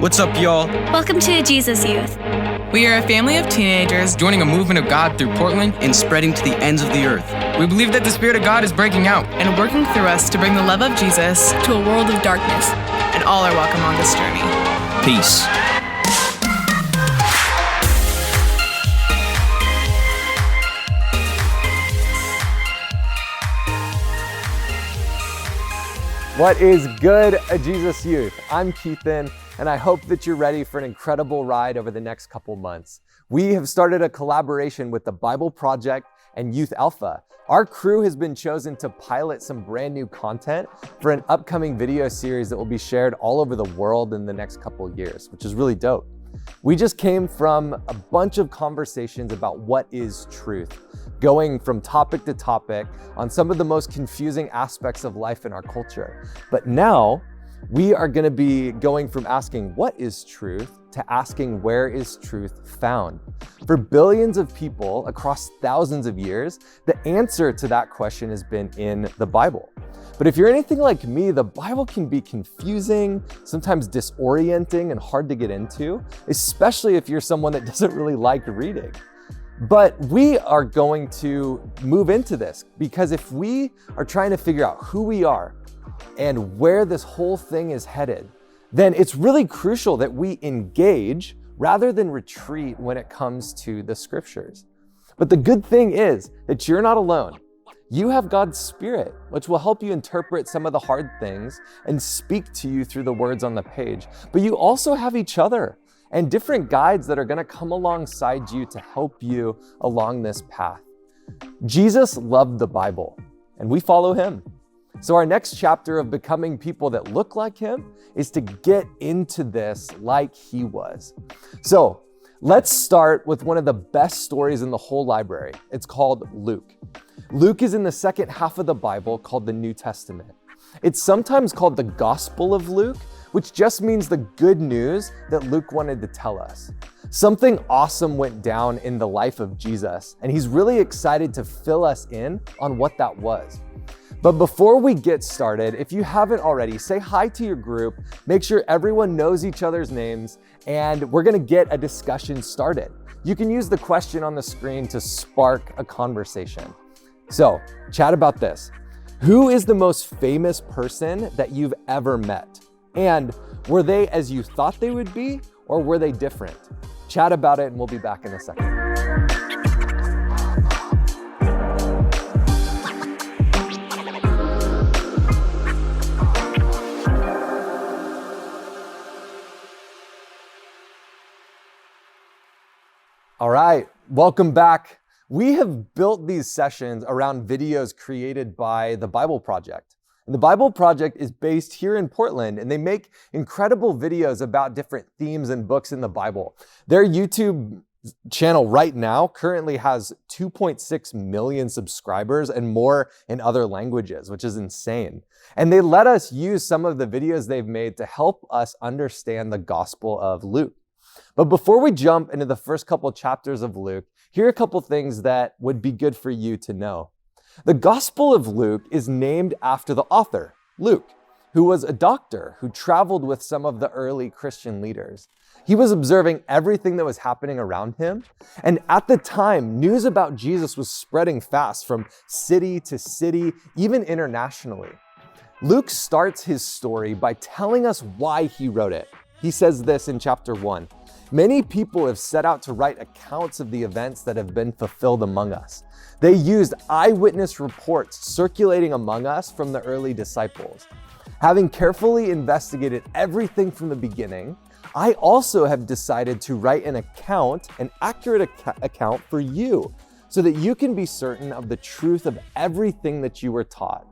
What's up, y'all? Welcome to Jesus Youth. We are a family of teenagers Joining a movement of God through Portland and spreading to the ends of the earth. We believe that the Spirit of God is breaking out and working through us to bring the love of Jesus to a world of darkness. And all are welcome on this journey. Peace. What is good, Jesus Youth? I'm Keithan, and I hope that you're ready for an incredible ride over the next couple months. We have started a collaboration with the Bible Project and Youth Alpha. Our crew has been chosen to pilot some brand new content for an upcoming video series that will be shared all over the world in the next couple years, which is really dope. We just came from a bunch of conversations about what is truth, going from topic to topic on some of the most confusing aspects of life in our culture. But now we are going to be going from asking what is truth to asking where is truth found. For billions of people across thousands of years, the answer to that question has been in the Bible. But if you're anything like me, the Bible can be confusing, sometimes disorienting and hard to get into, especially if you're someone that doesn't really like reading. But we are going to move into this because if we are trying to figure out who we are and where this whole thing is headed, then it's really crucial that we engage rather than retreat when it comes to the scriptures. But the good thing is that you're not alone. You have God's Spirit, which will help you interpret some of the hard things and speak to you through the words on the page. But you also have each other and different guides that are going to come alongside you to help you along this path. Jesus loved the Bible, and we follow him. So our next chapter of becoming people that look like him is to get into this like he was. So let's start with one of the best stories in the whole library. It's called Luke. Luke is in the second half of the Bible called the New Testament. It's sometimes called the Gospel of Luke, which just means the good news that Luke wanted to tell us. Something awesome went down in the life of Jesus, and he's really excited to fill us in on what that was. But before we get started, if you haven't already, say hi to your group, make sure everyone knows each other's names, and we're gonna get a discussion started. You can use the question on the screen to spark a conversation. So, chat about this. Who is the most famous person that you've ever met? And were they as you thought they would be, or were they different? Chat about it, and we'll be back in a second. All right, welcome back. We have built these sessions around videos created by the Bible Project. And the Bible Project is based here in Portland, and they make incredible videos about different themes and books in the Bible. Their YouTube channel right now currently has 2.6 million subscribers and more in other languages, which is insane. And they let us use some of the videos they've made to help us understand the Gospel of Luke. But before we jump into the first couple chapters of Luke, here are a couple things that would be good for you to know. The Gospel of Luke is named after the author, Luke, who was a doctor who traveled with some of the early Christian leaders. He was observing everything that was happening around him. And at the time, news about Jesus was spreading fast from city to city, even internationally. Luke starts his story by telling us why he wrote it. He says this in chapter 1. Many people have set out to write accounts of the events that have been fulfilled among us. They used eyewitness reports circulating among us from the early disciples. Having carefully investigated everything from the beginning, I also have decided to write an accurate account for you, so that you can be certain of the truth of everything that you were taught.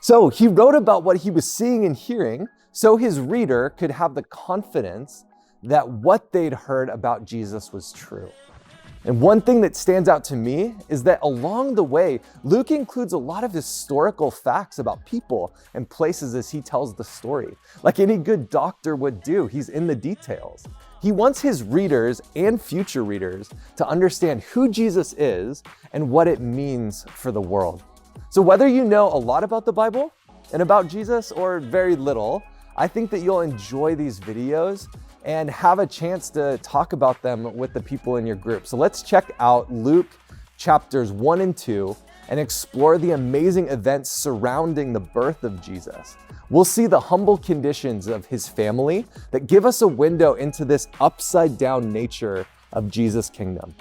So he wrote about what he was seeing and hearing, so his reader could have the confidence that what they'd heard about Jesus was true. And one thing that stands out to me is that along the way, Luke includes a lot of historical facts about people and places as he tells the story. Like any good doctor would do, he's in the details. He wants his readers and future readers to understand who Jesus is and what it means for the world. So whether you know a lot about the Bible and about Jesus or very little, I think that you'll enjoy these videos and have a chance to talk about them with the people in your group. So let's check out Luke chapters 1 and 2 and explore the amazing events surrounding the birth of Jesus. We'll see the humble conditions of his family that give us a window into this upside down nature of Jesus' kingdom.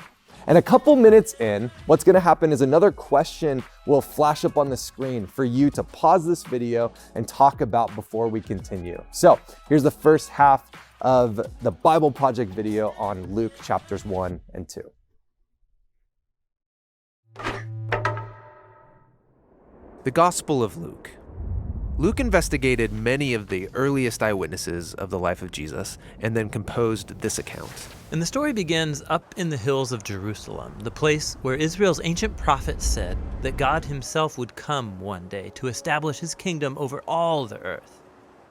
And a couple minutes in, what's gonna happen is another question will flash up on the screen for you to pause this video and talk about before we continue. So here's the first half of the Bible Project video on Luke chapters 1 and 2. The Gospel of Luke. Luke investigated many of the earliest eyewitnesses of the life of Jesus and then composed this account. And the story begins up in the hills of Jerusalem, the place where Israel's ancient prophets said that God himself would come one day to establish his kingdom over all the earth.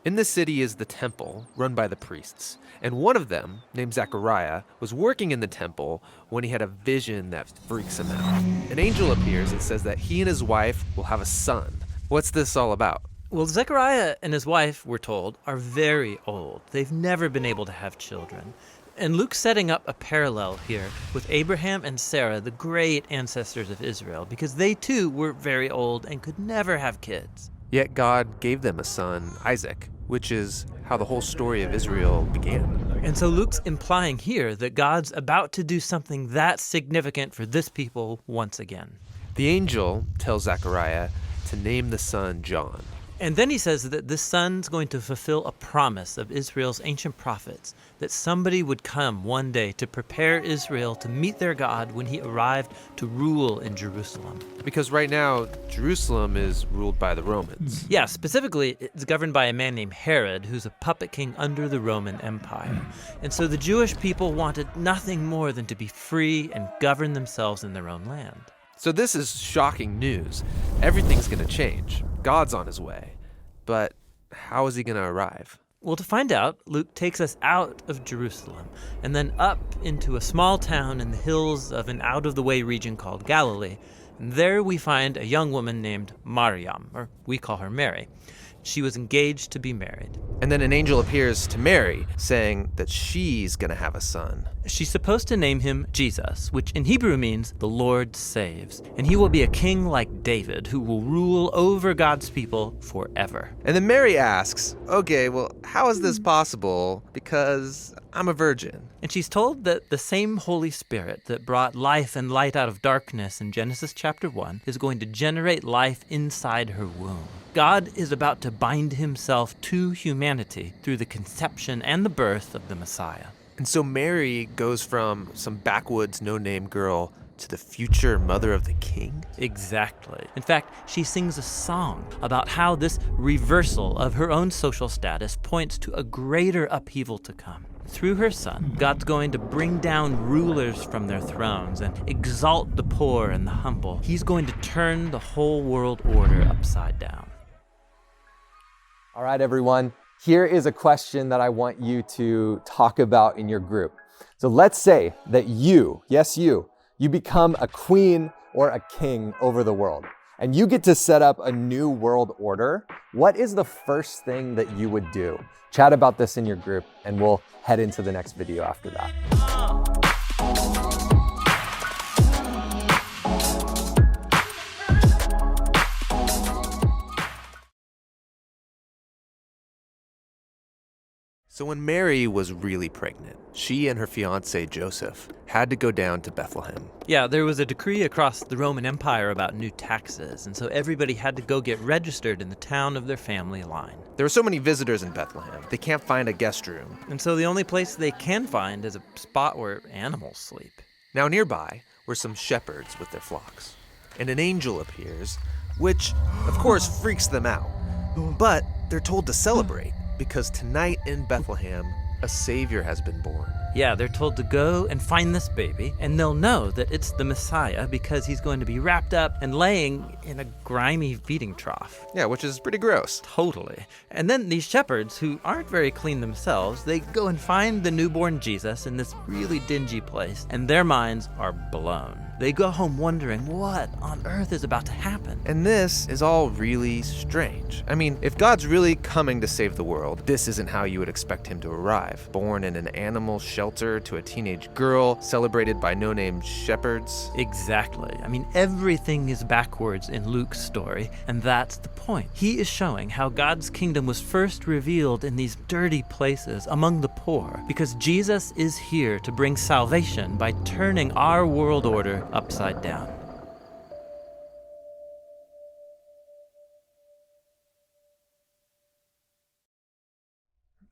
In the city is the temple, run by the priests, and one of them, named Zechariah, was working in the temple when he had a vision that freaks him out. An angel appears and says that he and his wife will have a son. What's this all about? Well, Zechariah and his wife, we're told, are very old. They've never been able to have children. And Luke's setting up a parallel here with Abraham and Sarah, the great ancestors of Israel, because they too were very old and could never have kids. Yet God gave them a son, Isaac, which is how the whole story of Israel began. And so Luke's implying here that God's about to do something that's significant for this people once again. The angel tells Zechariah to name the son John. And then he says that this son's going to fulfill a promise of Israel's ancient prophets, that somebody would come one day to prepare Israel to meet their God when he arrived to rule in Jerusalem. Because right now, Jerusalem is ruled by the Romans. Yeah, specifically, it's governed by a man named Herod, who's a puppet king under the Roman Empire. And so the Jewish people wanted nothing more than to be free and govern themselves in their own land. So this is shocking news. Everything's going to change. God's on his way. But how is he going to arrive? Well, to find out, Luke takes us out of Jerusalem and then up into a small town in the hills of an out-of-the-way region called Galilee. And there we find a young woman named Maryam, or we call her Mary. She was engaged to be married. And then an angel appears to Mary, saying that she's going to have a son. She's supposed to name him Jesus, which in Hebrew means the Lord saves. And he will be a king like David, who will rule over God's people forever. And then Mary asks, okay, well, how is this possible? Because I'm a virgin. And she's told that the same Holy Spirit that brought life and light out of darkness in Genesis chapter 1 is going to generate life inside her womb. God is about to bind himself to humanity through the conception and the birth of the Messiah. And so Mary goes from some backwoods, no-name girl to the future mother of the king? Exactly. In fact, she sings a song about how this reversal of her own social status points to a greater upheaval to come. Through her son, God's going to bring down rulers from their thrones and exalt the poor and the humble. He's going to turn the whole world order upside down. All right, everyone, here is a question that I want you to talk about in your group. So let's say that you, yes, you become a queen or a king over the world, and you get to set up a new world order. What is the first thing that you would do? Chat about this in your group, and we'll head into the next video after that. So when Mary was really pregnant, she and her fiancé Joseph had to go down to Bethlehem. Yeah, there was a decree across the Roman Empire about new taxes, and so everybody had to go get registered in the town of their family line. There were so many visitors in Bethlehem, they can't find a guest room. And so the only place they can find is a spot where animals sleep. Now nearby were some shepherds with their flocks, and an angel appears, which of course freaks them out. But they're told to celebrate, because tonight in Bethlehem, a Savior has been born. Yeah, they're told to go and find this baby, and they'll know that it's the Messiah because he's going to be wrapped up and laying in a grimy feeding trough. Yeah, which is pretty gross. Totally. And then these shepherds, who aren't very clean themselves, they go and find the newborn Jesus in this really dingy place, and their minds are blown. They go home wondering what on earth is about to happen. And this is all really strange. I mean, if God's really coming to save the world, this isn't how you would expect him to arrive. Born in an animal shelter to a teenage girl, celebrated by no-name shepherds. Exactly. I mean, everything is backwards in Luke's story, and that's the point. He is showing how God's kingdom was first revealed in these dirty places among the poor, because Jesus is here to bring salvation by turning our world order upside down.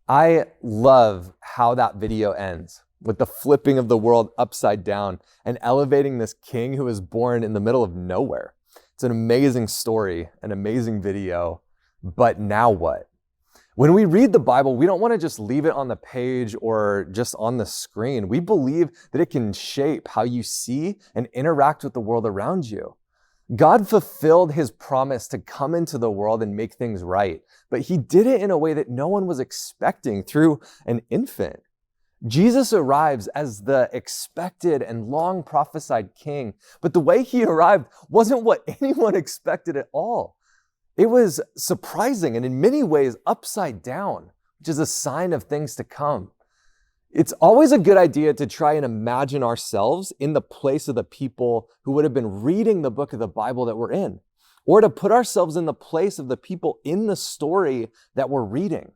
I love how that video ends with the flipping of the world upside down and elevating this king who was born in the middle of nowhere. It's an amazing story, an amazing video, but now what? When we read the Bible, we don't want to just leave it on the page or just on the screen. We believe that it can shape how you see and interact with the world around you. God fulfilled his promise to come into the world and make things right, but he did it in a way that no one was expecting through an infant. Jesus arrives as the expected and long prophesied king, but the way he arrived wasn't what anyone expected at all. It was surprising and in many ways upside down, which is a sign of things to come. It's always a good idea to try and imagine ourselves in the place of the people who would have been reading the book of the Bible that we're in, or to put ourselves in the place of the people in the story that we're reading.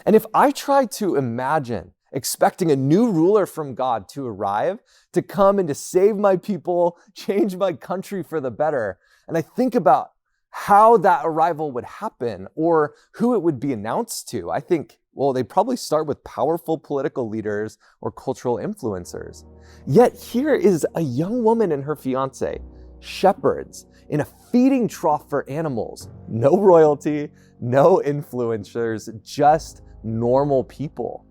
And if I try to imagine expecting a new ruler from God to arrive, to come and to save my people, change my country for the better, and I think about how that arrival would happen or who it would be announced to, I think, well, they probably start with powerful political leaders or cultural influencers. Yet here is a young woman and her fiance, shepherds, in a feeding trough for animals. No royalty, no influencers, just normal people.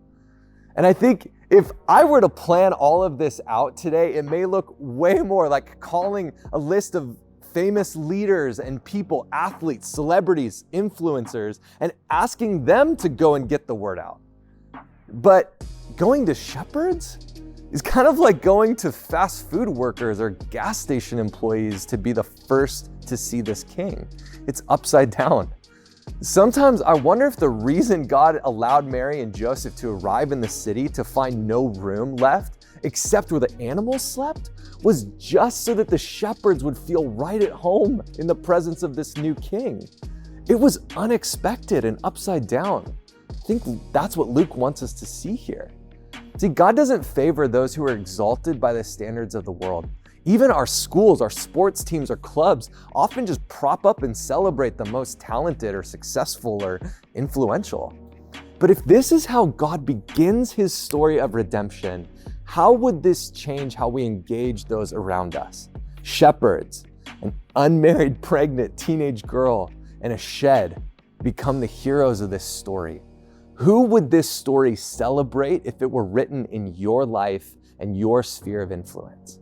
And I think if I were to plan all of this out today, it may look way more like calling a list of famous leaders and people, athletes, celebrities, influencers, and asking them to go and get the word out. But going to shepherds is kind of like going to fast food workers or gas station employees to be the first to see this king. It's upside down. Sometimes I wonder if the reason God allowed Mary and Joseph to arrive in the city to find no room left except where the animals slept was just so that the shepherds would feel right at home in the presence of this new king. It was unexpected and upside down. I think that's what Luke wants us to see here. See, God doesn't favor those who are exalted by the standards of the world. Even our schools, our sports teams, or clubs often just prop up and celebrate the most talented or successful or influential. But if this is how God begins his story of redemption, how would this change how we engage those around us? Shepherds, an unmarried pregnant teenage girl, and a shed become the heroes of this story. Who would this story celebrate if it were written in your life and your sphere of influence?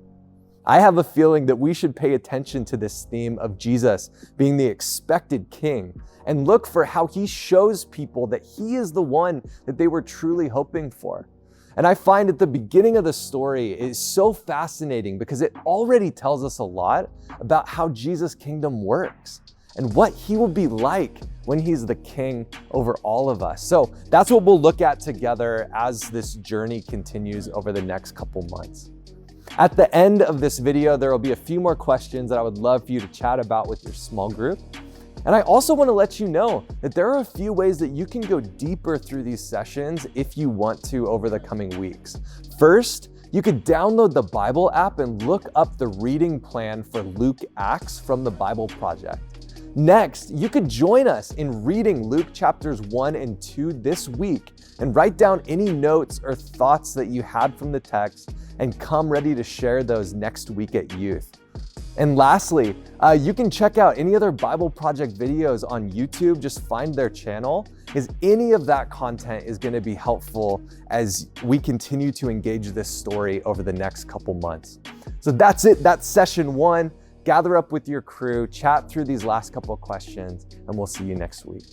I have a feeling that we should pay attention to this theme of Jesus being the expected king and look for how he shows people that he is the one that they were truly hoping for. And I find at the beginning of the story is so fascinating because it already tells us a lot about how Jesus' kingdom works and what he will be like when he's the king over all of us. So that's what we'll look at together as this journey continues over the next couple months. At the end of this video, there will be a few more questions that I would love for you to chat about with your small group. And I also want to let you know that there are a few ways that you can go deeper through these sessions if you want to over the coming weeks. First, you could download the Bible app and look up the reading plan for Luke Acts from the Bible Project. Next, you could join us in reading Luke chapters 1 and 2 this week and write down any notes or thoughts that you had from the text and come ready to share those next week at youth. And lastly, you can check out any other Bible Project videos on YouTube. Just find their channel, because any of that content is going to be helpful as we continue to engage this story over the next couple months. So that's it. That's session 1. Gather up with your crew, chat through these last couple of questions, and we'll see you next week.